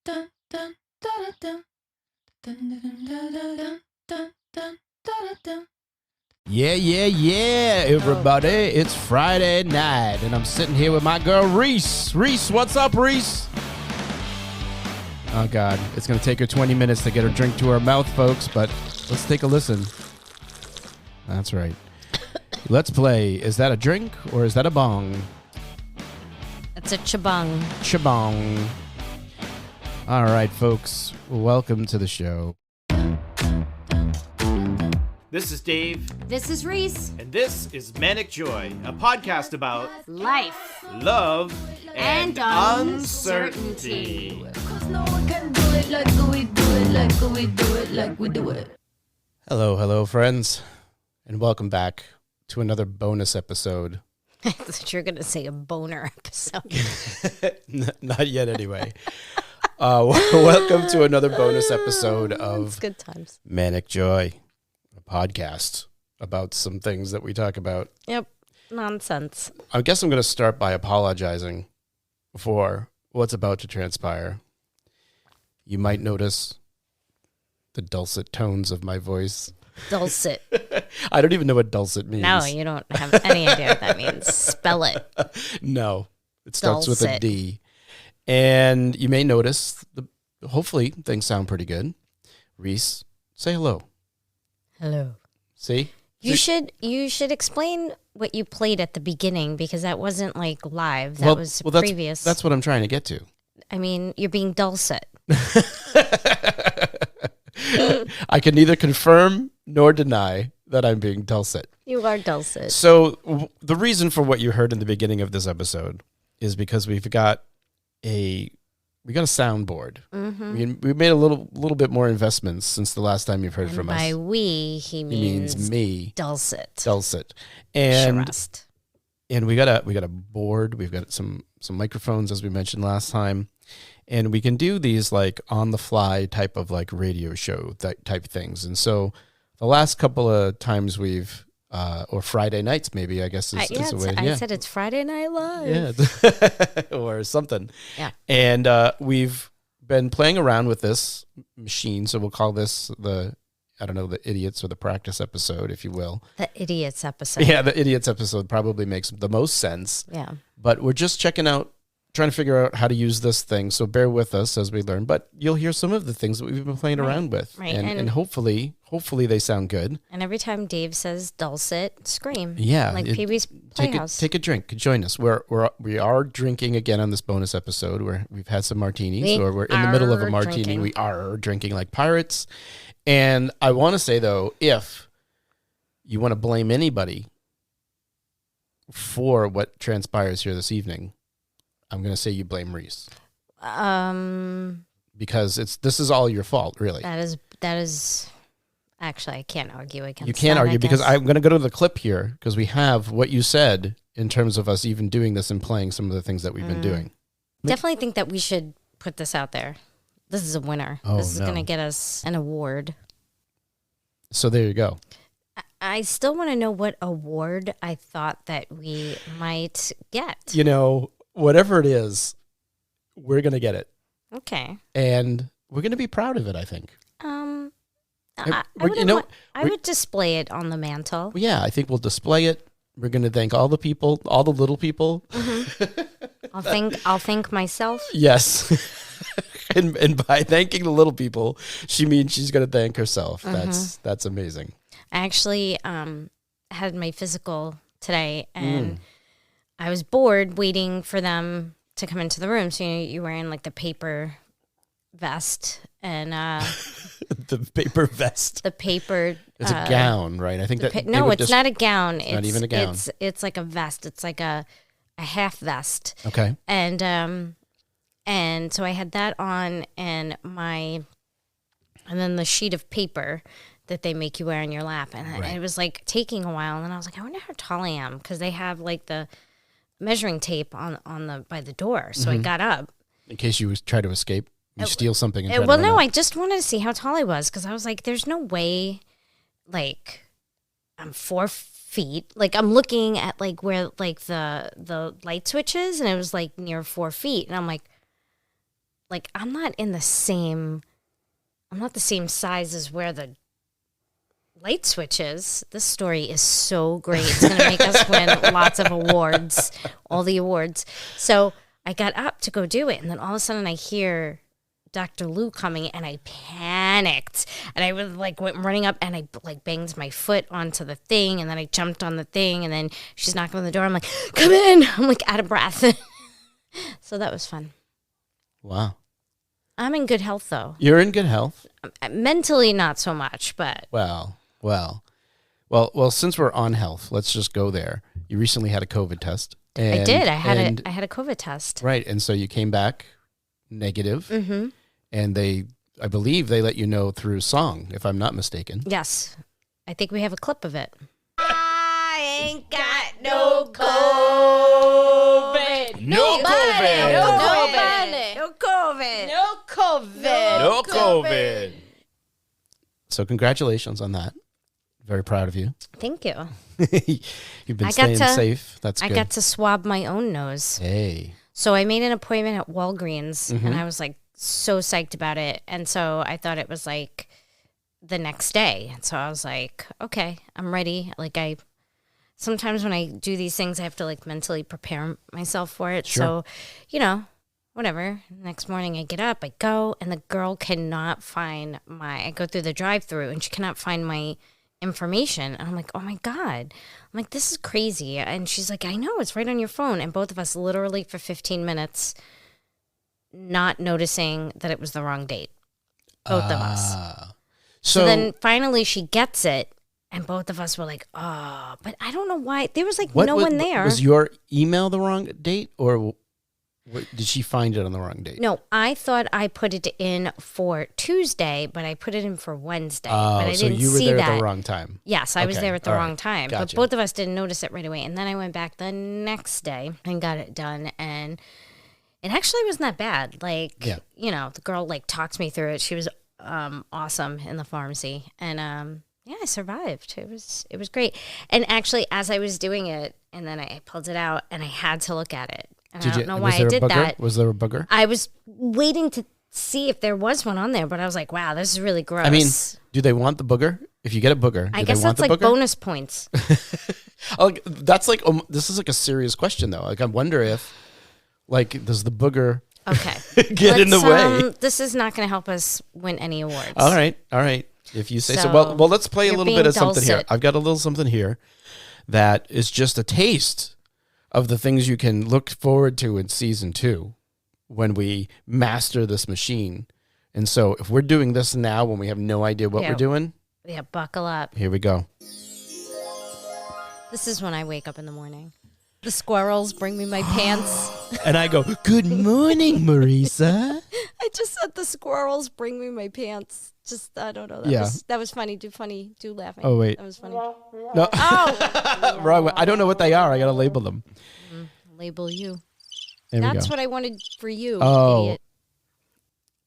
dun, dun, dun, dun, dun, dun, dun, dun, dun, dun, dun, dun, dun. Yeah, everybody. It's Friday night, and I'm sitting here with my girl, Reese. Reese, what's up, Reese? Oh, God. It's going to take her 20 minutes to get her drink to her mouth, folks, but let's take a listen. That's right. Let's play. Is that a drink or is that a bong? It's a chabong. Chabong. All right, folks. Welcome to the show. This is Dave, This is Reese. and this is Manic Joy, a podcast about Life love and uncertainty. Hello, friends, and welcome back to another bonus episode. I thought you were going to say a boner episode. Not yet, anyway. Welcome to another bonus episode It's of good times. Manic Joy, a podcast about some things that we talk about. Yep. Nonsense. I guess I'm going to start by apologizing for what's about to transpire. You might notice the dulcet tones of my voice. Dulcet. I don't even know what dulcet means. No, you don't have any idea what that means. Spell it. No, it starts with a Dulcet. D. And you may notice, hopefully things sound pretty good. Reese, say hello. Hello. See? You should explain what you played at the beginning because that wasn't like live. That was previous. That's what I'm trying to get to. I mean, you're being dulcet. I can neither confirm nor deny that I'm being dulcet. You are dulcet. So the reason for what you heard in the beginning of this episode is because we got a soundboard. Mm-hmm. We made a little bit more investments since the last time you've heard And from by us. we, he means me, dulcet. dulcet, and Shrust. we got a board. We've got some microphones, as we mentioned last time, and we can do these like on the fly type of like radio show type things. And so the last couple of times we've or Friday nights maybe, I guess is the way. I said it's Friday Night Live. Yeah, or something. Yeah. And we've been playing around with this machine, so we'll call this the idiots or the practice episode, if you will. The idiots episode. Yeah, the idiots episode probably makes the most sense. Yeah. But we're just trying to figure out how to use this thing, so bear with us as we learn. But you'll hear some of the things that we've been playing around with. Right. And hopefully they sound good. And every time Dave says dulcet, scream. Yeah. Like Pee-wee's Playhouse. Take a drink. Join us. We are drinking again on this bonus episode where we've had some martinis, or we're in the middle of a martini. Drinking. We are drinking like pirates. And I want to say, though, if you want to blame anybody for what transpires here this evening, I'm going to say you blame Reese. Because this is all your fault, really. That is actually I can't argue against. You can't that, argue I because guess. I'm going to go to the clip here because we have what you said in terms of us even doing this and playing some of the things that we've been doing. definitely think that we should put this out there. This is a winner. Oh, this is no. going to get us an award. So there you go. I still want to know what award I thought that we might get. You know, whatever it is, we're going to get it. Okay. And we're going to be proud of it, I think. I would display it on the mantle. Yeah, I think we'll display it. We're going to thank all the people, all the little people. I'll thank myself. Yes. and by thanking the little people, she means she's going to thank herself. That's amazing. I actually had my physical today, and I was bored waiting for them to come into the room. So you're wearing like the paper vest and The paper vest. the paper. It's a gown, right? I think that No, it's not a gown. It's not even a gown. It's like a vest. It's like a half vest. Okay. And so I had that on, and then the sheet of paper that they make you wear on your lap, and Right. it was like taking a while. And I was like, I wonder how tall I am, because they have like the measuring tape by the door. So I got up. In case you try to escape, you steal something. And try to Well, run no, out. I just wanted to see how tall I was, because I was like, there's no way, like, I'm 4 feet. Like, I'm looking at like where like the light switch is, and it was like near 4 feet, and I'm like like, I'm not the same size as where the light switch is. This story is so great. It's going to make us win lots of awards, all the awards. So I got up to go do it, and then all of a sudden I hear Dr. Lou coming, and I panicked, and I was like went running up, and I like banged my foot onto the thing, and then I jumped on the thing, and then she's knocking on the door. I'm like, come in. I'm like out of breath. So that was fun. Wow. I'm in good health, though. You're in good health? Mentally, not so much, but Well, since we're on health, let's just go there. You recently had a COVID test. I did. I had a COVID test. Right, and so you came back negative. Mm-hmm. And I believe they let you know through song, if I'm not mistaken. Yes. I think we have a clip of it. I ain't got no COVID. No COVID. No COVID. No COVID. No COVID. No COVID. So congratulations on that. Very proud of you. Thank you. You've been staying safe. That's good. I got to swab my own nose. Hey. So I made an appointment at Walgreens, Mm-hmm. and I was like so psyched about it. And so I thought it was like the next day. And so I was like, okay, I'm ready. Like sometimes when I do these things, I have to like mentally prepare myself for it. Sure. So, whatever. Next morning I get up, I go, and the girl cannot find I go through the drive-through, and she cannot find my information. And I'm like, oh my God. I'm like, this is crazy. And she's like, I know, it's right on your phone. And both of us literally for 15 minutes not noticing that it was the wrong date. Both of us. So then finally she gets it, and both of us were like, oh, but I don't know why. There was like no one there. Was your email the wrong date, or did she find it on the wrong date? No, I thought I put it in for Tuesday, but I put it in for Wednesday. Oh, but I so didn't you were see there that. at the wrong time. Yes, I was Okay, there at the all wrong right. time. Gotcha. But both of us didn't notice it right away. And then I went back the next day and got it done. And it actually wasn't that bad. Like, the girl like talked me through it. She was awesome in the pharmacy. And I survived. It was great. And actually, as I was doing it, and then I pulled it out, and I had to look at it. And I don't know why I did that. Was there a booger? I was waiting to see if there was one on there, but I was like, wow, this is really gross. I mean, do they want the booger? If you get a booger, I do guess they want that's the like booger? bonus points. That's like, this is like a serious question, though. Like, I wonder if, like, does the booger Okay. get in the way? This is not going to help us win any awards. All right. If you say so. So, Well, let's play a you're little being bit of something here. dulcet. I've got a little something here that is just a taste of the things you can look forward to in season 2 when we master this machine. And so if we're doing this now when we have no idea what we're doing, Yeah, buckle up. here we go. This is when I wake up in the morning. The squirrels bring me my pants. And I go, good morning, Marisa. I just said the squirrels bring me my pants. Just, I don't know. That was funny. Do laugh. Oh, wait. That was funny. No, Oh! wrong way. I don't know what they are. I got to label them. Label you. There we That's go. what I wanted for you, Oh.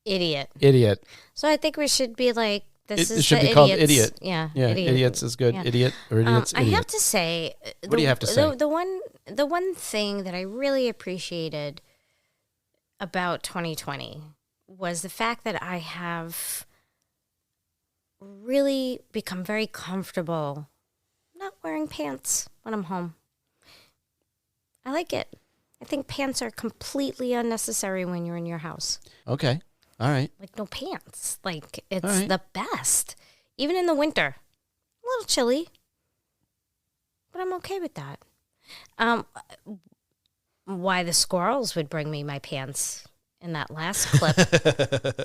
Idiot. Idiot. So I think we should be like, this It is should the be called idiots. idiot. Yeah, Yeah, idiot. idiots is good. Yeah. Idiot or idiots, I idiot. have to say, What do you have to say? The one thing that I really appreciated about 2020 was the fact that I have really become very comfortable not wearing pants when I'm home. I like it. I think pants are completely unnecessary when you're in your house. Okay. All right. Like, no pants. Like, it's All right. the best. Even in the winter. A little chilly. But I'm okay with that. Why the squirrels would bring me my pants in that last clip.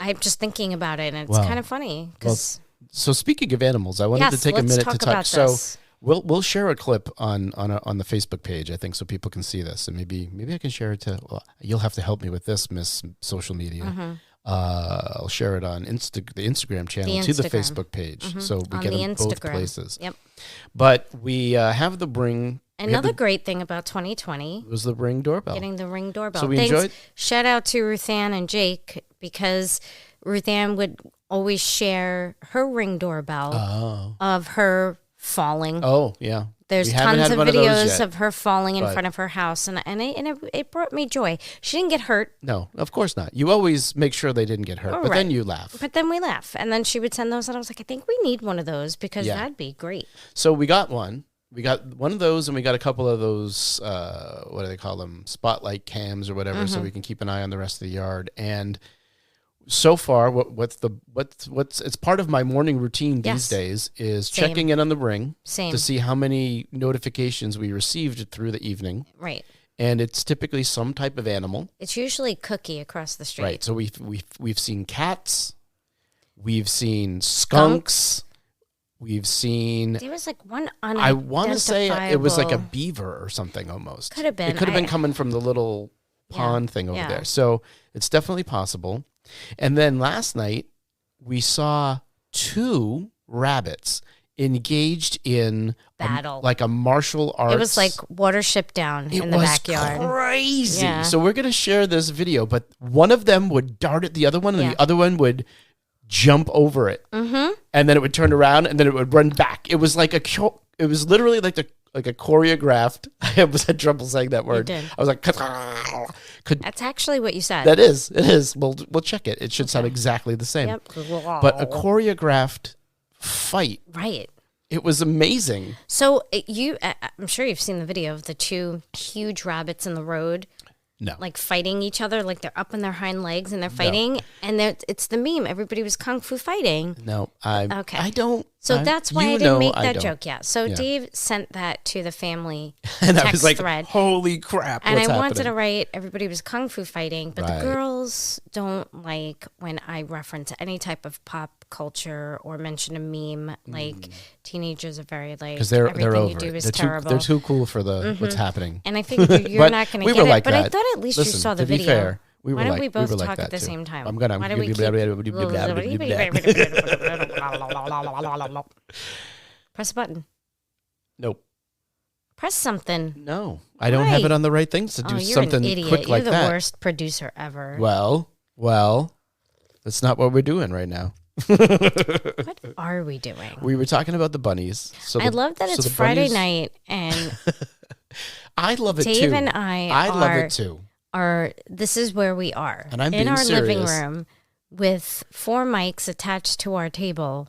I'm just thinking about it, and it's Wow. kind of funny. Cause, So speaking of animals, I wanted to take a let's minute talk to talk. about So this. we'll share a clip on the Facebook page, I think, so people can see this, and maybe I can share it to. Well, you'll have to help me with this, Miss Social Media. Mm-hmm. I'll share it on the Instagram channel to the Instagram. Facebook page, so we On get the them both Instagram. places. Yep. But we have the Ring. Another great thing about 2020, was the Ring doorbell. getting the Ring doorbell. So we enjoyed. Shout out to Ruthann and Jake, because Ruthann would always share her Ring doorbell Oh. of her falling. Oh yeah. There's We haven't tons had of one of those videos yet, of her falling in but- front of her house, and it brought me joy. She didn't get hurt, No, of course not. You always make sure they didn't get hurt, but Right. then you laugh. but then we laugh, and then she would send those, and I was like, I think we need one of those because Yeah. that'd be great. So we got one. We got one of those, and we got a couple of those. What do they call them? Spotlight cams or whatever, so we can keep an eye on the rest of the yard. And so far, what's it's part of my morning routine these Yes. days is Same. checking in on the ring Same, to see how many notifications we received through the evening, right? and it's typically some type of animal. It's usually Cookie across the street. Right. So we've seen cats, we've seen skunks, we've seen. There was like one I want to say it was like a unidentifiable- beaver or something almost. Could have been. It could have been I- coming from the little Yeah. pond thing over Yeah. there. So it's definitely possible. And then last night we saw 2 rabbits engaged in Battle. like a martial arts. It was like Watership Down It in the was backyard. crazy. Yeah. So we're going to share this video, but one of them would dart at the other one, and Yeah. the other one would jump over it, and then it would turn around, and then it would run back. It was like it was literally like a choreographed. I almost had trouble saying that word. did. I was like, That's actually what you said. it is. We'll check it. It should sound exactly the same. Yep. But a choreographed fight. Right. It was amazing. So I'm sure you've seen the video of the 2 huge rabbits in the road, No. like fighting each other, like they're up on their hind legs and they're fighting, and it's the meme. Everybody was kung fu fighting. No. Okay. I don't. So that's why I didn't make that don't. joke yet. So Yeah. Dave sent that to the family And I text was like, thread. holy crap. And what's I wanted happening? to write, everybody was kung fu fighting, but Right. the girls don't like when I reference any type of pop culture or mention a meme. Like teenagers are very like, Because they're everything over you do it. is They're terrible. they're too cool for the what's happening. And I figured you're But not going to we get were it. like But I that. thought at least Listen, you saw the to be video. fair, we Why were don't like, we both were like talk that at the too. same time? I'm gonna. Why don't we keep... Press a button. Nope. Press something. No, I don't have Why? it on the right things to do Oh, you're something an idiot. quick You're like the that. worst producer ever. Well, that's not what we're doing right now. What are we doing? We were talking about the bunnies. So I the- love that so it's the Friday bunnies- night and I love it Dave too. and I love it too. this is where we are. And I'm in being our living serious. room with 4 mics attached to our table,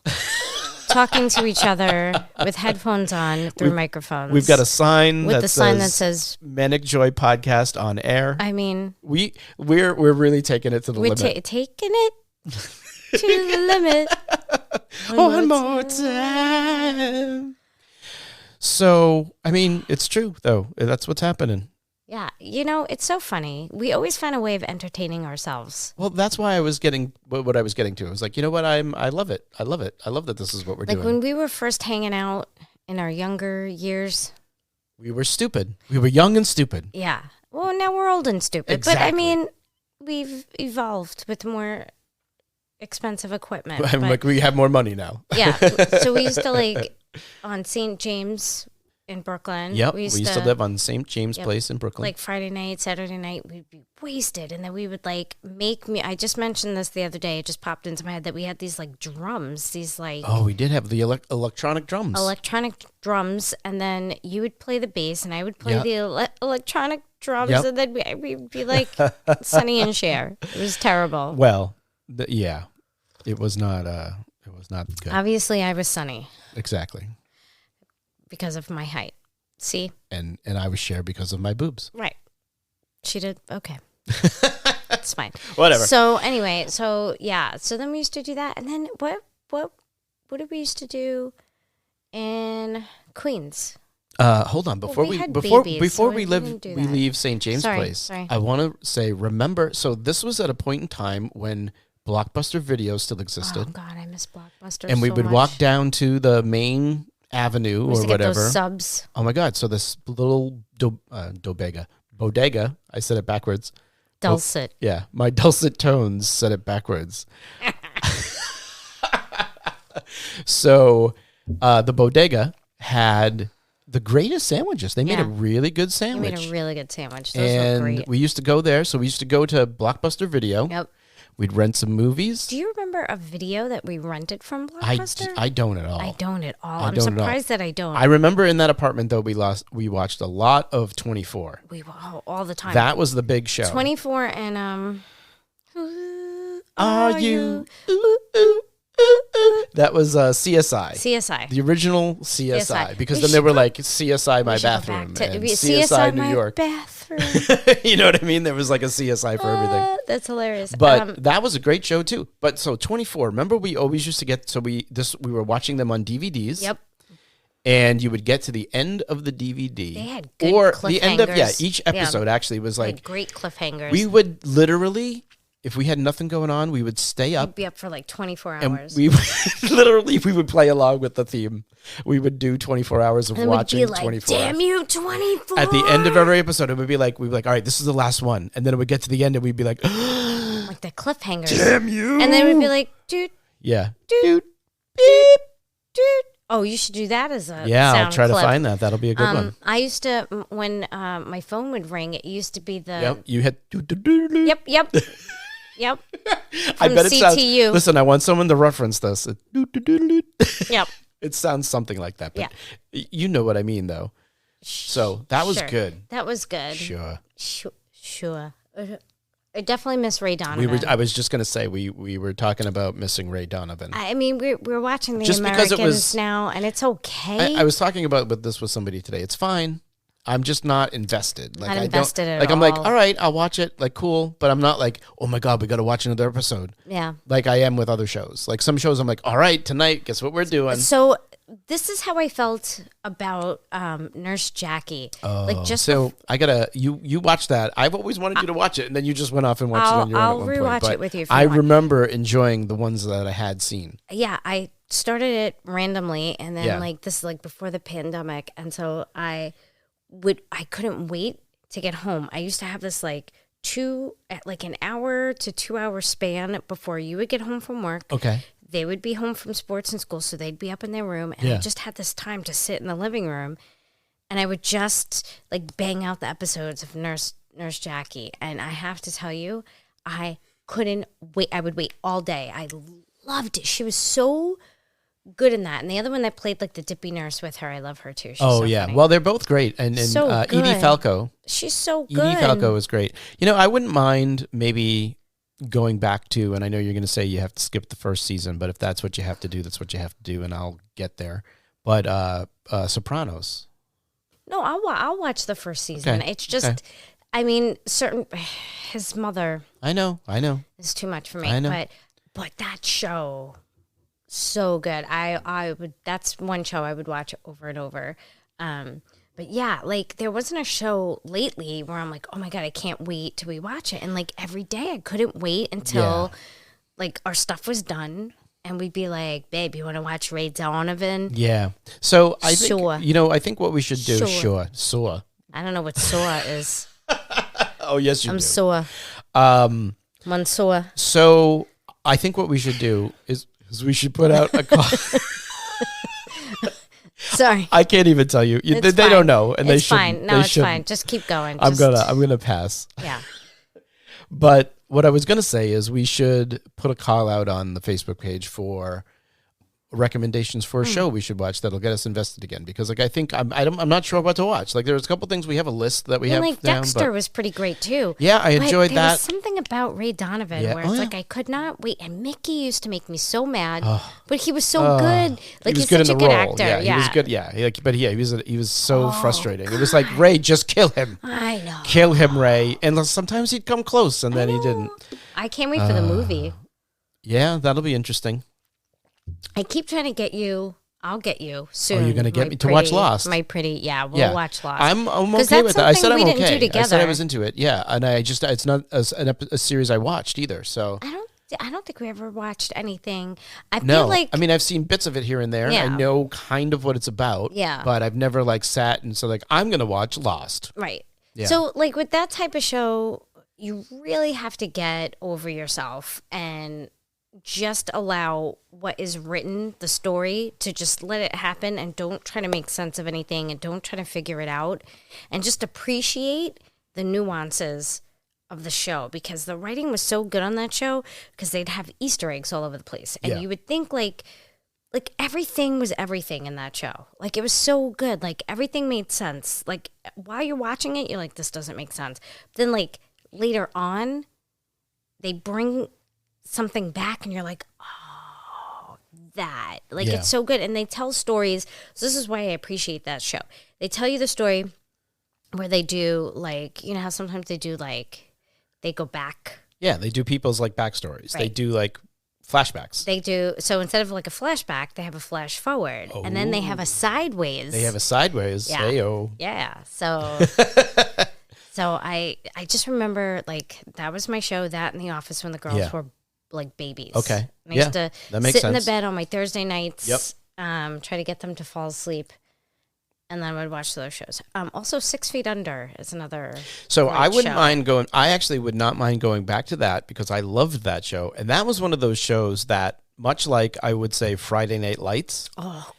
talking to each other with headphones on through microphones. We've got a sign with that the sign that says says, Manic Joy Podcast on air. I mean, We're really taking it to the we're limit. taking it to the limit. One more time. So, I mean, it's true though. That's what's happening. Yeah, it's so funny. We always find a way of entertaining ourselves. Well, that's why I was getting what I was getting to. I was like, you know what? I love it. I love it. I love that this is what we're Like doing. when we were first hanging out in our younger years. We were stupid. We were young and stupid. Yeah. Well, now we're old and stupid. Exactly. But I mean, we've evolved with more expensive equipment. I'm but- like, we have more money now. yeah. So we used to like on St. James in Brooklyn. Yep. We used to live on St. James Yep. Place in Brooklyn. Like Friday night, Saturday night, we'd be wasted. And then we would like make me. I just mentioned this the other day. It just popped into my head that we had these like drums, these like. Oh, we did have the electronic drums. Electronic drums, and then you would play the bass, and I would play Yep. the electronic drums, Yep. and then we'd be like Sonny and Cher. It was terrible. Well, yeah, it was not good. Obviously, I was Sonny Exactly. because of my height. See, And I was Cher because of my boobs. right? She did okay. It's fine. Whatever. So anyway, so yeah, so then we used to do that, and then what did we used to do in Queens? Hold on before we had before babies, so we we live didn't do we that. leave St. James Sorry, Place. sorry. I want to say remember. So this was at a point in time when Blockbuster Video still existed, Oh God, I miss Blockbuster. and we so would much. walk down to the main avenue We used or to get whatever. those subs. Oh my God! So this little bodega. I said it backwards. Dulcet. Yeah, my dulcet tones said it backwards. So the bodega had the greatest sandwiches. They made a Yeah. really good You sandwich. made a really good sandwich. Those were And great. we used to go there. So we used to go to Blockbuster Video. Yep. We'd rent some movies. Do you remember a video that we rented from Blockbuster? I don't at all. I don't at all. I'm surprised that I don't. I remember in that apartment, though, we watched a lot of 24. All the time. That was the big show. 24 and Who Are you? Ooh, ooh, ooh, ooh. That was CSI. CSI. The original CSI. Because We then they should were go- like CSI My We should go Bathroom back to- and CSI New My York. Bathroom. You know what I mean? There was like a CSI for everything. That's hilarious. But that was a great show too. But so 24. Remember, we always used to get we were watching them on DVDs. Yep. And you would get to the end of the DVD. They had good or cliffhangers. the end of each episode actually was They had like great cliffhangers. we would literally, if we had nothing going on, we would stay up. We'd be up for like 24 And hours. we literally we would play along with the theme. We would do 24 hours of and watching we'd be like, 24. damn you, 24. At the end of every episode, we'd be like, all right, this is the last one. And then it would get to the end and we'd be like, like the cliffhangers. damn you. And then we'd be like, dude, yeah. dude, beep, dude. Oh, you should do that as a Yeah, I'll sound try clip. to find that. That'll be a good one. I used to, when my phone would ring, it used to be the... Yep. You hit. Yep. Yep. I From bet it sounds. CTU. Listen, I want someone to reference this. Yep. It sounds something like that. But Yeah. you know what I mean, though. So that was Sure. good. That was good. Sure. Sure. I definitely miss Ray Donovan. I was just gonna say we were talking about missing Ray Donovan. I mean, we're watching the Just because Americans it was- now, and it's okay. I was talking about this with somebody today. It's fine. I'm just not invested. Like Not I don't- invested at Like I'm like, all. all right, I'll watch it. Like cool, but I'm not like, oh my god, we got to watch another episode. Yeah. Like I am with other shows. Like some shows, I'm like, all right, tonight, guess what we're doing? So this is how I felt about Nurse Jackie. Like just So I gotta you watch that. I've always wanted you to watch it, and then you just went off and watched it on your own I'll at one point. rewatch But it with you if you I want. remember enjoying the ones that I had seen. yeah, I started it randomly, and then Yeah. like this is like before the pandemic, and so I couldn't wait to get home. I used to have this like an hour to 2 hour span before you would get home from work. Okay. They would be home from sports and school, so they'd be up in their room, and Yeah. I just had this time to sit in the living room, and I would just like bang out the episodes of Nurse Jackie. And I have to tell you, I couldn't wait. I would wait all day. I loved it. She was so good in that. And the other one that played like the dippy nurse with her, I love her too. She's Oh so yeah. funny. Well, they're both great, and So Edie good. Falco. She's so good. Edie Falco is great. You know, I wouldn't mind maybe going back to, and I know you're going to say you have to skip the first season, but if that's what you have to do, that's what you have to do, and I'll get there. But Sopranos. No, I'll watch the first season. Okay. It's just, Okay. I mean, his mother I know. is too much for me. I know. But that show, so good. I would. That's one show I would watch over and over. But yeah, like there wasn't a show lately where I'm like, oh my god, I can't wait till we watch it. And like every day, I couldn't wait until like our stuff was done, and we'd be like, babe, you want to watch Ray Donovan? Yeah. So I think, Sure. I think what we should do, sure. I don't know what sore is. Oh, yes, you I'm do. sore. One sore. So I think what we should do is we should put out a call. Sorry. I can't even tell you. They It's don't fine. know, and It's they shouldn't. fine. No, They it's shouldn't. fine. Just keep going. I'm gonna pass. Yeah. But what I was gonna say is we should put a call out on the Facebook page for recommendations for a show we should watch that'll get us invested again, because like I think I'm not sure what to watch. Like there's a couple things we have a list that we And have like down, Dexter but was pretty great too. yeah, I But enjoyed there that. was something about Ray Donovan Yeah. where Oh, it's yeah. like I could not wait. And Mickey used to make me so mad, but he was so good. Like he was he's good such in a the good role. actor. Yeah, he was good. Yeah, he was so frustrating. It was like, Ray, just kill him. I know. Kill him, Ray. And sometimes he'd come close, and then he didn't. I can't wait for the movie. Yeah, that'll be interesting. I keep trying to get you. I'll get you soon. Oh, you're gonna get my me to watch pretty- Lost? My pretty, yeah. We'll watch Lost. I'm 'Cause okay that's with that. I said something I'm we didn't do okay. I said I together. was into it. Yeah, and it's not a series I watched either. So I don't think we ever watched anything. I no, feel like I mean I've seen bits of it here and there. Yeah. I know kind of what it's about. Yeah. but I've never like sat and so like I'm gonna watch Lost. right. Yeah. So like with that type of show, you really have to get over yourself and just allow what is written, the story, to just let it happen, and don't try to make sense of anything, and don't try to figure it out, and just appreciate the nuances of the show because the writing was so good on that show because they'd have Easter eggs all over the place. And you would think like everything was everything in that show. Like it was so good. Like everything made sense. Like while you're watching it, you're like, this doesn't make sense. Then like later on, they bring something back and you're like, oh, that. Like it's so good. And they tell stories. So this is why I appreciate that show. They tell you the story where they do like, you know how sometimes they do like, they go back. Yeah, they do people's like backstories. Right. They do like flashbacks. They do. So instead of like a flashback, they have a flash forward. Oh. And then they have a sideways. They have a sideways. Yeah. Hey-o. Yeah. So so I just remember like that was my show, that in The Office when the girls were like babies. Okay. And I used to that makes sit in the sense. bed on my Thursday nights, Yep. try to get them to fall asleep. And then I would watch those shows. Also, 6 Feet Under is another. So I wouldn't show. mind going. I actually would not mind going back to that because I loved that show, and that was one of those shows that, much like I would say Friday Night Lights,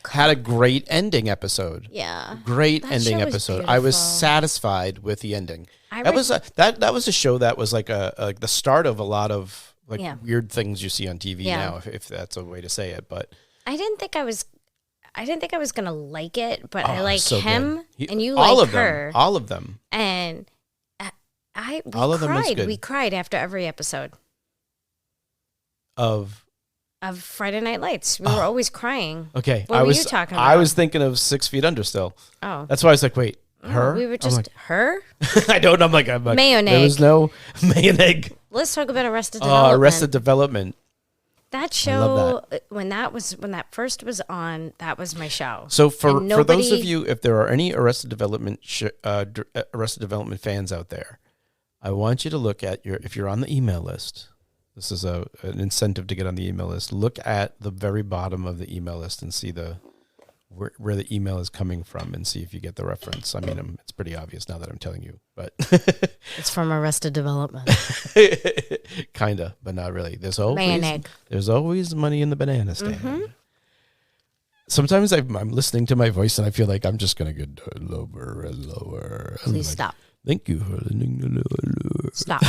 had a great ending episode. Yeah, great that ending show was episode. beautiful. I was satisfied with the ending. That was a show that was like the start of a lot of like weird things you see on TV now, if that's a way to say it. But I didn't think I was gonna like it, but I like so him, and you all like of her. Them, all of them, and we cried. We cried after every episode of Friday Night Lights. We were always crying. Okay, what were you talking about? I was thinking of 6 Feet Under still. Oh, that's why I was like, wait, her? We were just her. I don't. I'm like Mayo and there egg. was no mayo and egg. Let's talk about Arrested Development. Arrested Development. That show, when that first was on, that was my show. So for those of you, if there are any Arrested Development fans out there, I want you to look at if you're on the email list. This is an incentive to get on the email list. Look at the very bottom of the email list and see where the email is coming from, and see if you get the reference. I mean, it's pretty obvious now that I'm telling you, but it's from Arrested Development. Kinda, but not really. There's always money in the banana stand. Mm-hmm. Sometimes I'm listening to my voice and I feel like I'm just gonna get lower and lower. Please stop. Thank you for listening to lower. Stop.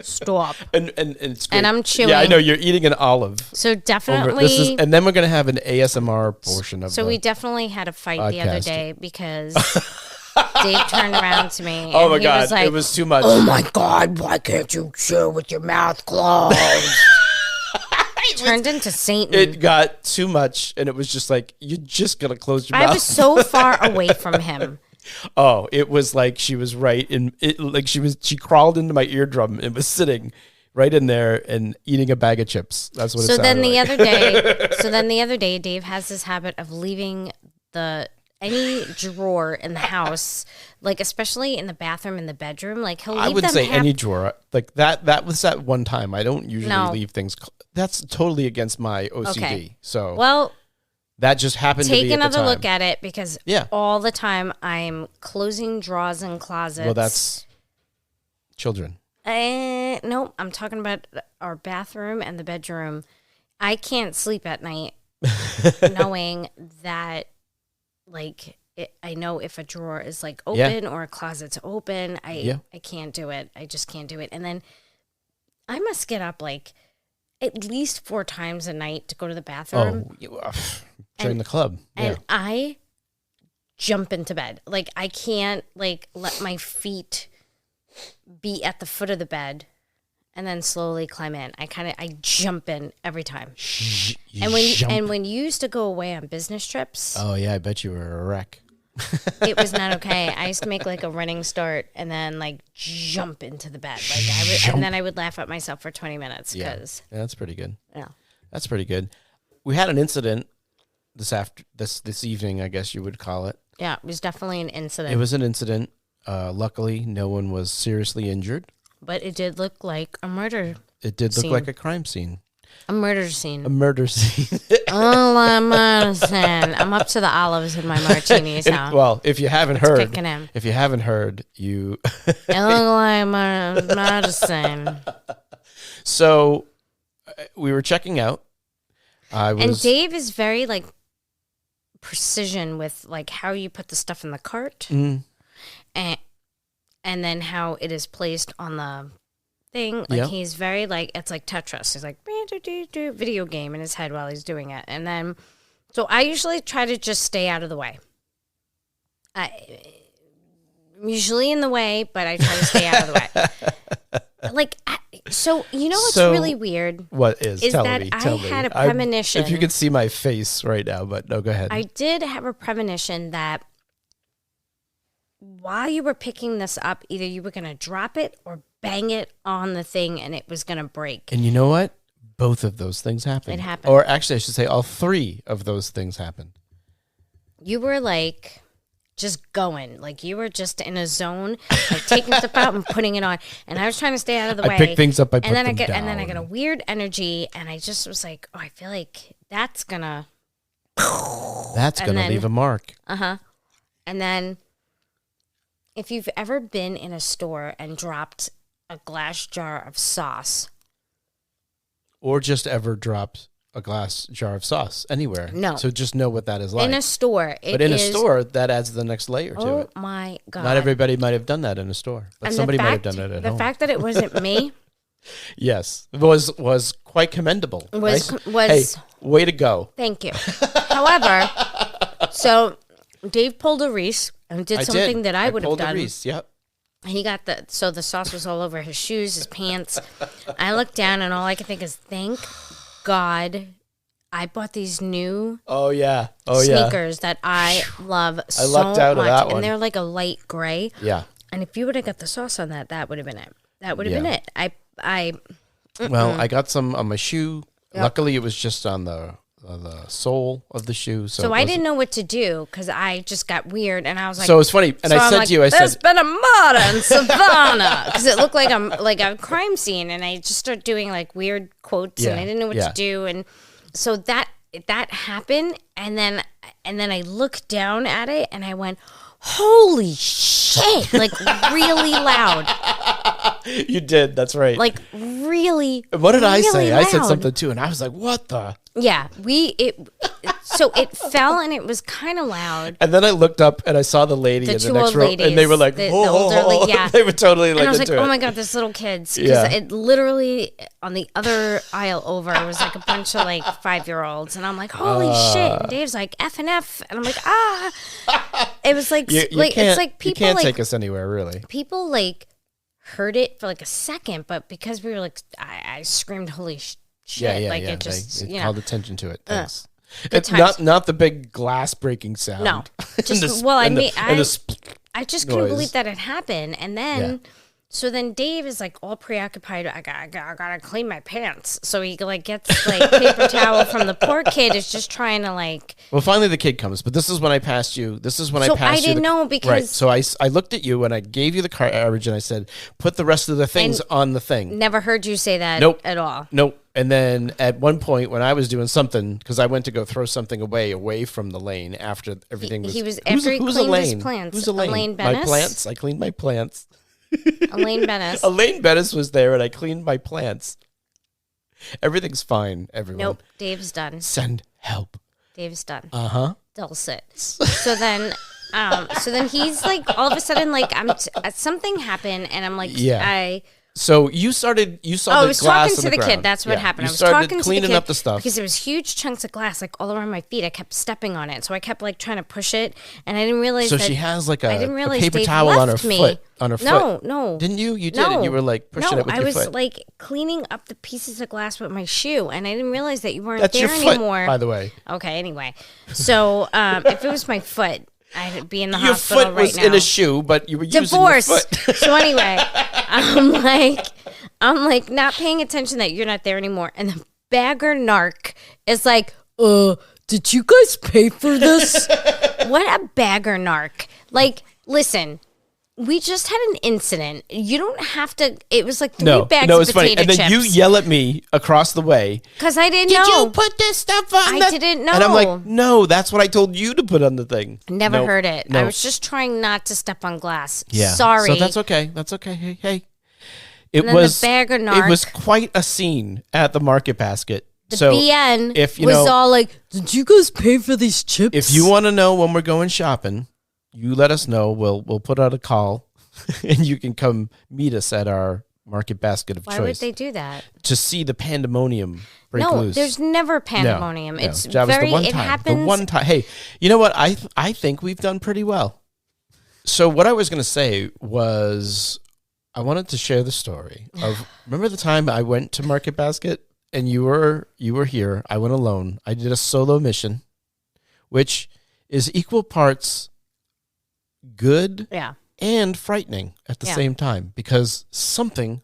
Stop. And it's great. And I'm chewing. Yeah, I know you're eating an olive. So definitely. And then we're gonna have an ASMR portion of. So we definitely had a fight the other day because Dave turned around to me. Oh my and God, was like, it was too much. Oh my God, why can't you chew with your mouth closed? Turned into Satan. It got too much, and it was just like, you're just gonna close your mouth. I was so far away from him. Oh, it was like she was right in it. Like she crawled into my eardrum and was sitting right in there and eating a bag of chips. That's what it sounded like. So then the other day, Dave has this habit of leaving any drawer in the house, like especially in the bathroom, in the bedroom. Like he'll leave I wouldn't them say any drawer. Like that was that one time. I don't usually leave things. That's totally against my OCD. Okay. So that just happened to be take at the another time. look at it because all the time I'm closing drawers and closets. Well, that's children. No, I'm talking about our bathroom and the bedroom. I can't sleep at night knowing that, like, I know if a drawer is like open or a closet's open. I can't do it. I just can't do it. And then I must get up like at least 4 times a night to go to the bathroom. Oh, join the club. And I jump into bed. Like I can't like let my feet be at the foot of the bed and then slowly climb in. I jump in every time. When you used to go away on business trips. Oh yeah, I bet you were a wreck. It was not okay. I used to make like a running start and then like jump into the bed. And then I would laugh at myself for 20 minutes. Yeah, that's pretty good. Yeah. That's pretty good. We had an incident this evening, I guess you would call it. Yeah, it was definitely an incident. It was an incident. Luckily, no one was seriously injured. But it did look like a murder. It did look like a crime scene. A murder scene. A murder scene. Oh, a murder scene. I'm up to the olives in my martinis now. Well, if you haven't heard, you. It looked like a murder scene. So, we were checking out. And Dave is very like precision with like how you put the stuff in the cart. Mm. And and then how it is placed on the thing. Like he's very like, it's like Tetris. He's like video game in his head while he's doing it. And then, so I usually try to just stay out of the way. I'm usually in the way, but I try to stay out of the way. Like, so you know what's really weird? What is? Tell that me. I Tell me. had a premonition. If you could see my face right now, but no, go ahead. I did have a premonition that while you were picking this up, either you were going to drop it or bang it on the thing and it was going to break. And you know what? Both of those things happened. It happened. Or actually, I should say all three of those things happened. You were like just going. Like you were just in a zone, like taking stuff out and putting it on. And I was trying to stay out of the way. I pick things up, I put them down. And then I get a weird energy and I just was like, oh, I feel like that's going to. That's going to leave a mark. Uh-huh. And then if you've ever been in a store and dropped a glass jar of sauce. Or just ever dropped a glass jar of sauce anywhere. No. So just know what that is like. In a store. But in a store, that adds the next layer to it. Oh, my God. Not everybody might have done that in a store. But and somebody might have done it at home. The fact that it wasn't me. Yes. Was quite commendable. Was hey, way to go. Thank you. However, so Dave pulled a Reese and did something that I would have done. Pulled a Reese, yep. He got the sauce was all over his shoes, his pants. I looked down and all I could think is, thank God I bought these new sneakers that I love so much. I lucked out of that one. And they're like a light gray. Yeah. And if you would have got the sauce on that, that would have been it. That would have been it. Well, I got some on my shoe. Yep. Luckily, it was just on the sole of the shoe. So I didn't know what to do because I just got weird and I was like. So it's funny, and I said to you, "There's been a murder in Savannah," because it looked like I'm like a crime scene, and I just started doing like weird quotes, and I didn't know what to do, and so that happened, and then I looked down at it, and I went, "Holy shit!" Like really loud. You did. That's right. Like really. What did I say? Loud. I said something too, and I was like, "What the?" Yeah, so it fell and it was kind of loud. And then I looked up and I saw the lady in the next row, and they were like, the older yeah. They were totally like, and I was like, into oh it. my God, this little kids. Because it literally, on the other aisle over, was like a bunch of like 5-year-olds. And I'm like, holy shit. And Dave's like, F and F. And I'm like, ah. It was like, it's like people you can't like, take us anywhere, really. People like heard it for like a second, but because we were like, I screamed, holy shit. Like it just, they called attention to it. Thanks. It's not the big glass breaking sound. No, just I just couldn't believe that it happened. And then, so then Dave is like all preoccupied. I gotta clean my pants. So he like gets like paper towel from the poor kid is just trying to like. Well, finally the kid comes, but this is when I passed you. So I didn't know because right. So I looked at you and I gave you the carriage and I said, put the rest of the things on the thing. Never heard you say that. At all. Nope. And then at one point when I was doing something, because I went to go throw something away from the lane after everything was. He was after he cleaned his plants. Who's Elaine? Elaine Bennis? My plants. I cleaned my plants. Elaine Bennis. Elaine Bennis was there, and I cleaned my plants. Everything's fine, everyone. Nope. Dave's done. Send help. Dave's done. Dulcet. So then he's like, all of a sudden, like something happened, and I'm like, So you saw the glass I was talking to the kid. That's what happened. I was talking to the kid. Cleaning up the stuff. Because there was huge chunks of glass like all around my feet. I kept stepping on it. So I kept like trying to push it. And I didn't realize So she has like a paper Dave towel on her me. foot. On her foot. No. Didn't you? You did. And you were like pushing it with your foot. I was like cleaning up the pieces of glass with my shoe. And I didn't realize that you weren't That's there your foot, anymore. by the way. Okay, anyway. So if it was my foot, I'd be in the hospital right now. Your foot was in a shoe, but you were using your foot. So anyway, I'm like not paying attention that you're not there anymore. And the bagger narc is like, did you guys pay for this? What a bagger narc. Like, listen, we just had an incident. You don't have to. It was like 3 bags of potato funny. And then chips. you yell at me across the way. Because I didn't know. Did you put this stuff on I didn't know. And I'm like, no, that's what I told you to put on the thing. Never heard it. No. I was just trying not to step on glass. Yeah. Sorry. So that's okay. That's okay. Hey. It was quite a scene at the Market Basket. The BN was all like, did you guys pay for these chips? If you want to know when we're going shopping, you let us know. We'll put out a call. and you can come meet us at our market basket of Why choice. would they do that? To see the pandemonium break No, loose. there's never pandemonium. No, It's that was very. the one It time. happens. The one time. Hey, you know what? I think we've done pretty well. So what I was going to say was, I wanted to share the story of. Remember the time I went to Market Basket and you were here. I went alone. I did a solo mission, which is equal parts good Yeah. and frightening at the same time, because something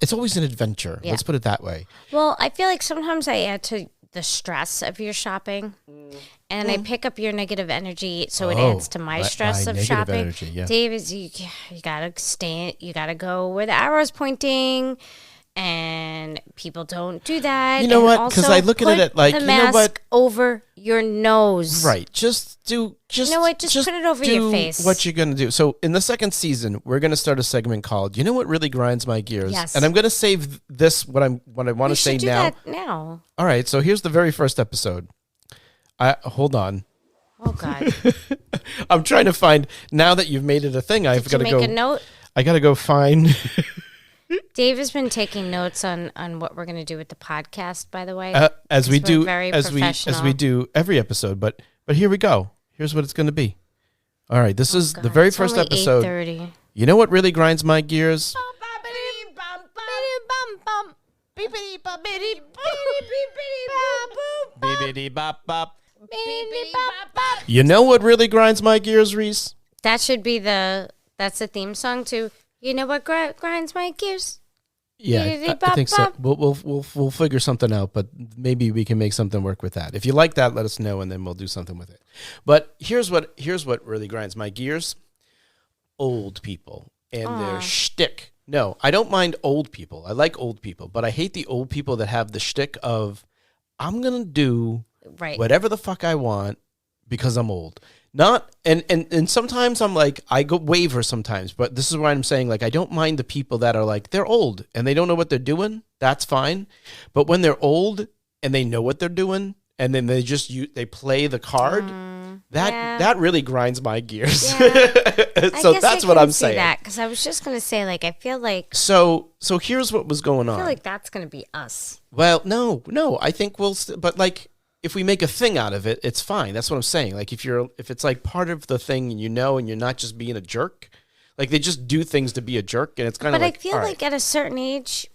it's always an adventure. Yeah. Let's put it that way. Well, I feel like sometimes I add to the stress of your shopping, and I pick up your negative energy, so it adds to my stress of negative shopping. energy, yeah. Dave, you gotta you gotta go where the arrow's pointing, and people don't do that. You know And what? 'Cause also I look at it put like, the you know mask what? over your nose. Right. Just you know what? Just put it over your do face. What you're gonna do. So in the second season, we're gonna start a segment called "You Know What Really Grinds My Gears." Yes. And I'm gonna save this what I want to say do now. that now. All right. So here's the very first episode. Hold on. Oh God! I'm trying to find, now that you've made it a thing. I've got Did to you make go. a note? I gotta go find. Dave has been taking notes on what we're going to do with the podcast, by the way. As we We're do, very as we professional. do every episode. But here we go. Here's what it's going to be. All right, this is the God, very it's first only episode. 8:30. You know what really grinds my gears? Bibbidi bop bop. You know what really grinds my gears, Reese? That should be that's the theme song to You Know What Grinds My Gears? Yeah, Bibbidi I think so. bop We'll figure something out, but maybe we can make something work with that. If you like that, let us know, and then we'll do something with it. But here's what really grinds my gears: old people and their shtick. No, I don't mind old people. I like old people, but I hate the old people that have the shtick of, I'm gonna do Right. whatever the fuck I want because I'm old. Not and sometimes I'm like, I go waver sometimes, but this is why I'm saying, like, I don't mind the people that are like, they're old and they don't know what they're doing. That's fine. But when they're old and they know what they're doing and then they just they play the card, that really grinds my gears. Yeah. So that's what I'm saying. That because I was just going to say, like, I feel like So here's what was going on. I feel like that's going to be us. Well, no, I think but like, if we make a thing out of it, it's fine. That's what I'm saying. Like, if it's like part of the thing and and you're not just being a jerk, like they just do things to be a jerk, and it's kind of like, But I feel like at a certain age,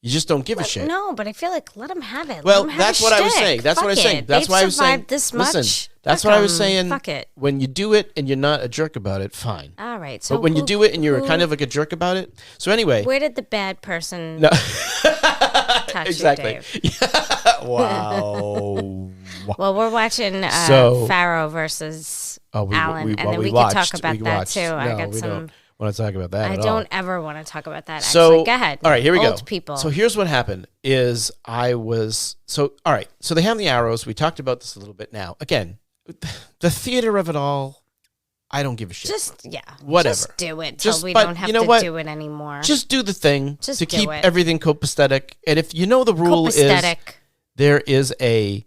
you just don't give a shit. No, but I feel like let them have it. Well, let 'em have that's a what I was shtick. saying. That's what I was Fuck saying. it. That's They've why I was saying. survived this much. Listen, that's Fuck what I was 'em. saying. Fuck it. When you do it and you're not a jerk about it, fine. All right. So But when you do it and you're who- kind of like a jerk about it, so anyway, where did the bad person no, touch exactly. you, Dave? Wow. Well, we're watching So- Pharaoh versus Allen, and then we we watched, can talk about we that watched. too. I No, got we some. don't want to talk about that. I at don't all. ever want to talk about that. So Actually, go ahead. All right, here we go. Old people. So here's what happened: is all right. So they have the arrows. We talked about this a little bit now. Again, the theater of it all. I don't give a shit. Whatever. Just do it till we but don't have you know to what? do it anymore. Just do the thing Just to do keep it. everything copacetic. And if you know the rule is Copacetic. there is a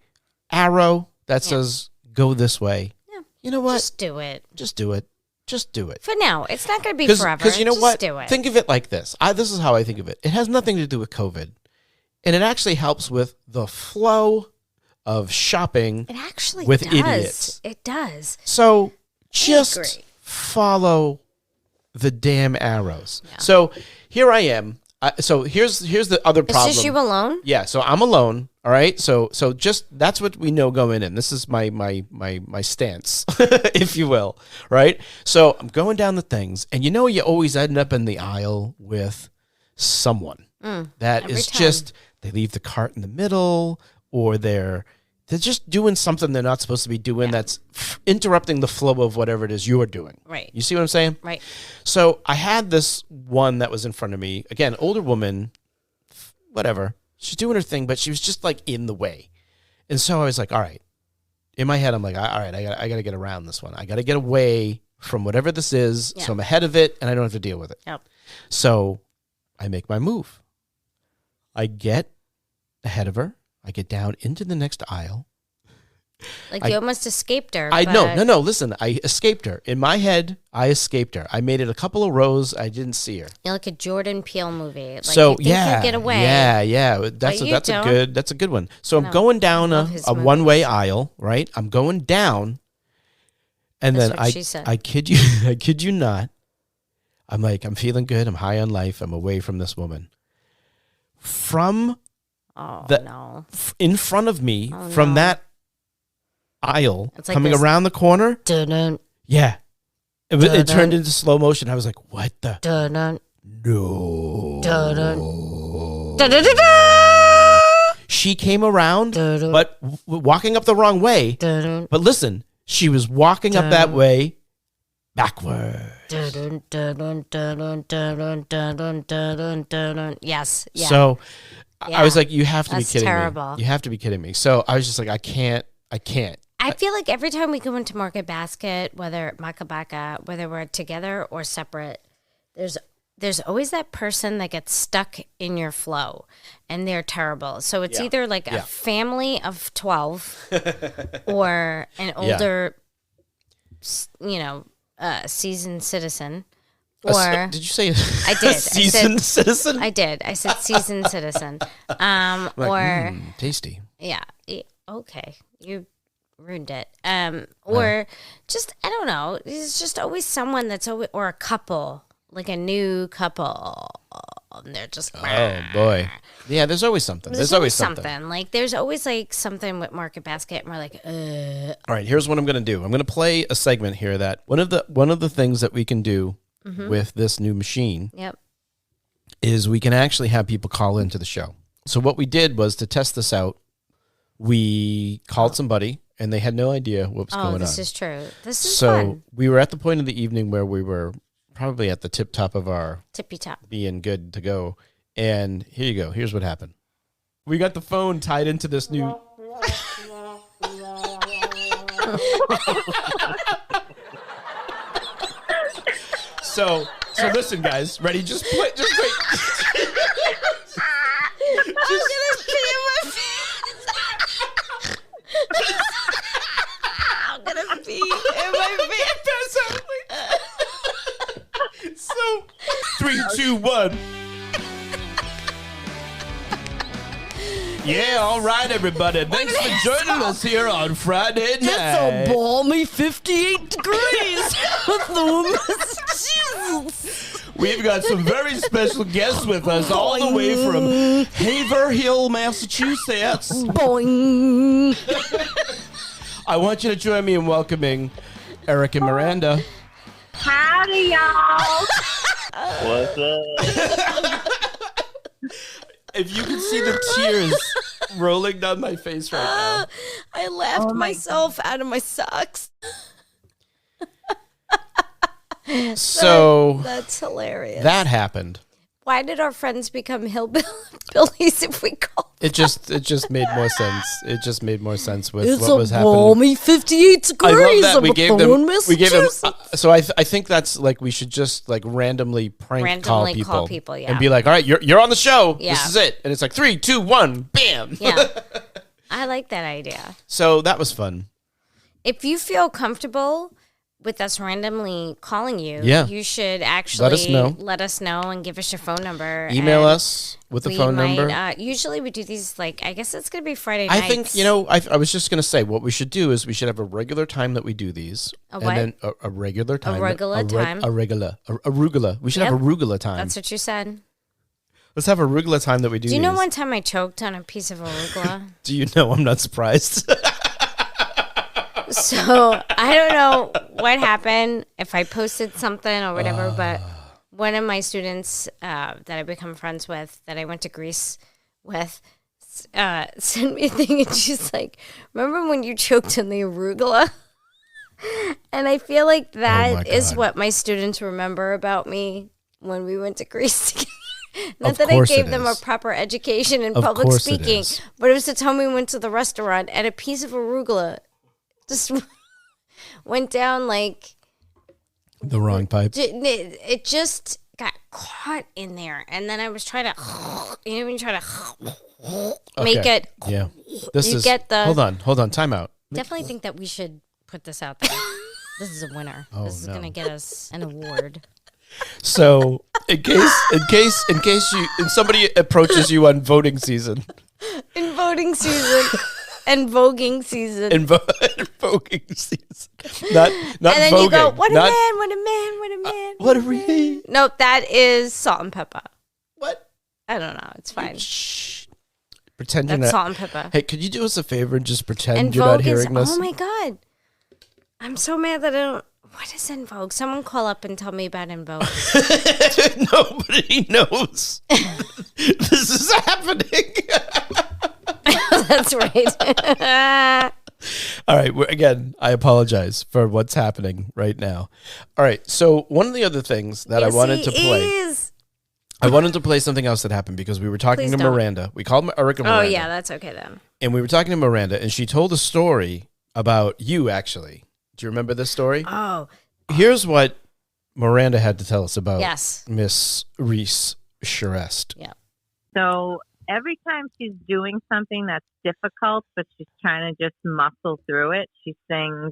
arrow that says go this way. Yeah. You know what? Just do it. Just do it. Just do it. For now, it's not going to be forever. Because you know Just what? Do it. Think of it like this. This is how I think of it. It has nothing to do with COVID. And it actually helps with the flow of shopping It actually with does. idiots. It does. So just agree. follow the damn arrows. Yeah. So here I am. So here's the other It's problem. just you alone? Yeah, so I'm alone. All right. So just that's what we know going in. This is my stance, if you will. Right. So I'm going down the things, and you always end up in the aisle with someone that every is time. just, they leave the cart in the middle, or they're just doing something they're not supposed to be doing. That's interrupting the flow of whatever it is you're doing. Right. You see what I'm saying? Right. So I had this one that was in front of me. Again, older woman, whatever. She's doing her thing, but she was just like in the way. And so I was like, all right. In my head, I'm like, all right, I got to get around this one. I got to get away from whatever this is. Yeah. So I'm ahead of it and I don't have to deal with it. Yep. So I make my move. I get ahead of her. I get down into the next aisle. Like you almost escaped her. No. Listen, I escaped her. In my head, I escaped her. I made it a couple of rows. I didn't see her. You're like a Jordan Peele movie. Like So you think you'll get away. Yeah. That's a good one. So I'm going down a one-way aisle, right? I'm going down, and That's then what she said. I kid you, I kid you not. I'm like, I'm feeling good. I'm high on life. I'm away from this woman. In front of me, from that aisle, like coming around the corner. Dun-dun. Yeah. It turned into slow motion. I was like, what the? Dun-dun. No. Dun-dun. Dun-dun-dun-dun. She came around, Dun-dun. but walking up the wrong way. Dun-dun. But listen, she was walking up that way backward. Dun-dun, dun-dun, dun-dun, dun-dun, dun-dun, dun-dun, dun-dun. Yes. Yeah. So I was like, you have to be kidding terrible. me. You have to be kidding me. So I was just like, I can't. I feel like every time we go into Market Basket, whether we're together or separate, there's always that person that gets stuck in your flow, and they're terrible. So it's either like a family of 12 or an older, seasoned citizen. Or did you say I did. seasoned citizen? I did. I said seasoned citizen. Or tasty. Yeah. Okay. You ruined it. Or just, I don't know. There's just always someone that's always, or a couple, like a new couple. And they're just, oh boy. Yeah, there's always something. There's always something. Like, there's always like something with Market Basket, and we're like, All right, here's what I'm going to do. I'm going to play a segment here that one of the things that we can do with this new machine is we can actually have people call into the show. So what we did was to test this out, we called somebody, and they had no idea what was going on. Oh, this is true. This is fun. So we were at the point of the evening where we were probably at the tip top of our tippy top, being good to go. And here you go. Here's what happened. We got the phone tied into this new. So listen, guys. Ready? Just wait. I'm gonna pee in my pants. I'm gonna pee in my pants. So 3, 2, 1. Yeah, all right, everybody. Thanks for joining us here on Friday night. It's a balmy 58 degrees. Jesus. We've got some very special guests with us all the way from Haverhill, Massachusetts. Boing. I want you to join me in welcoming Eric and Miranda. Howdy, y'all. What's up? If you can see the tears rolling down my face right now. I laughed myself out of my socks. So that's hilarious. That happened. Why did our friends become hillbillies if we called It just made more sense. It just made more sense with it's what was happening. It's a balmy 58 degrees. I love that we gave them. So I think that's like we should just like randomly call people, yeah, and be like, all right, you're on the show. Yeah. This is it, and it's like 3, 2, 1, bam. Yeah, I like that idea. So that was fun. If you feel comfortable with us randomly calling you, you should actually let us know and give us your phone number. Email us with the phone number. Usually we do these, like, I guess it's going to be Friday nights. I think, I was just going to say, what we should do is we should have a regular time that we do these. A what? And then a regular time. A regular time. Arugula. We should have arugula time. That's what you said. Let's have arugula time that we do Do you know these. one time I choked on a piece of arugula? Do you know? I'm not surprised. So I don't know what happened, if I posted something or whatever, but one of my students that I become friends with, that I went to Greece with, sent me a thing, and she's like, remember when you choked on the arugula? And I feel like that is what my students remember about me when we went to Greece together. Not that I gave them a proper education in public speaking, but it was the time we went to the restaurant and a piece of arugula just went down like the wrong pipe. It just got caught in there, and then I was trying to, make it. Yeah, Hold on. Time out. Definitely think that we should put this out there. This is a winner. Oh, this is no. going to get us an award. So, in case somebody approaches you on voting season, In voting season. And voguing season. voting season, not and then voguing, you go, what a not, man, what a man, what a man. what a man. Nope, that is salt and pepper. What? I don't know. It's fine. Shh. Pretend That's you're not. salt and pepper. Hey, could you do us a favor and just pretend And you're not Vogue is, hearing this? oh my God. I'm so mad that I don't. What is In Vogue? Someone call up and tell me about In Vogue. Nobody knows this is happening. That's right. All right. Again, I apologize for what's happening right now. All right. So one of the other things that I wanted to play, I wanted to play something else that happened because we were talking Please to don't. Miranda. We called Erica Miranda. Oh, yeah, that's okay then. And we were talking to Miranda, and she told a story about you, actually. Do you remember this story? Oh, Here's what Miranda had to tell us about yes. Miss Reese Charest. Yeah. So every time she's doing something that's difficult, but she's trying to just muscle through it, she sings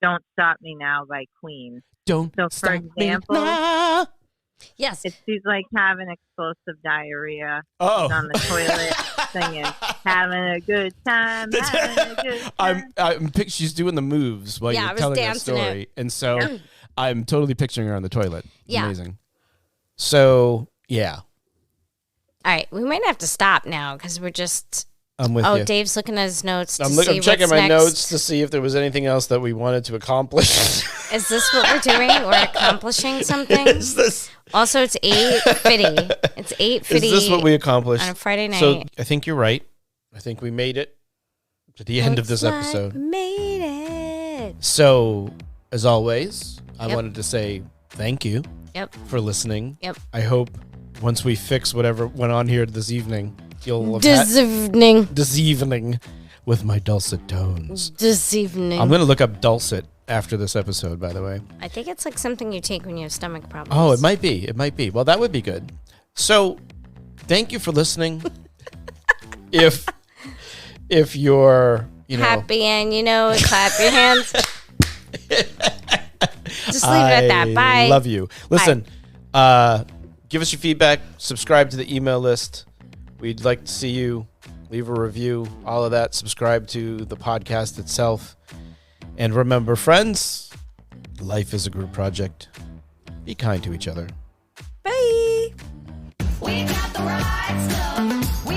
Don't Stop Me Now by Queen. Don't So, for stop example, me now. Yes. she's like having explosive diarrhea. Oh. She's on the toilet singing, having a good time, having a good time. She's doing the moves while Yeah, I you're was telling that dancing story. And so I'm totally picturing her on the toilet. It's Yeah. amazing. So, yeah, All right. We might have to stop now because we're just. I'm with Oh, you. Dave's looking at his notes. To I'm see checking what's my next. notes to see if there was anything else that we wanted to accomplish. Is this what we're doing? We're accomplishing something. Is this Also, it's 8:50. It's 8:50. is this what we accomplished on a Friday night? So I think you're right. I think we made it to the end of this Looks like episode. Made it. So, as always, I Yep. wanted to say thank you Yep. for listening. Yep. I hope once we fix whatever went on here this evening, you'll have This evening. this evening with my dulcet tones. This evening. I'm going to look up dulcet after this episode, by the way. I think it's like something you take when you have stomach problems. Oh, it might be. It might be. Well, that would be good. So, thank you for listening. if you're, happy and clap your hands. Just leave it at that. Bye. I love you. Listen, give us your feedback. Subscribe to the email list. We'd like to see you. Leave a review. All of that. Subscribe to the podcast itself. And remember, friends, life is a group project. Be kind to each other. Bye. We got the right stuff. We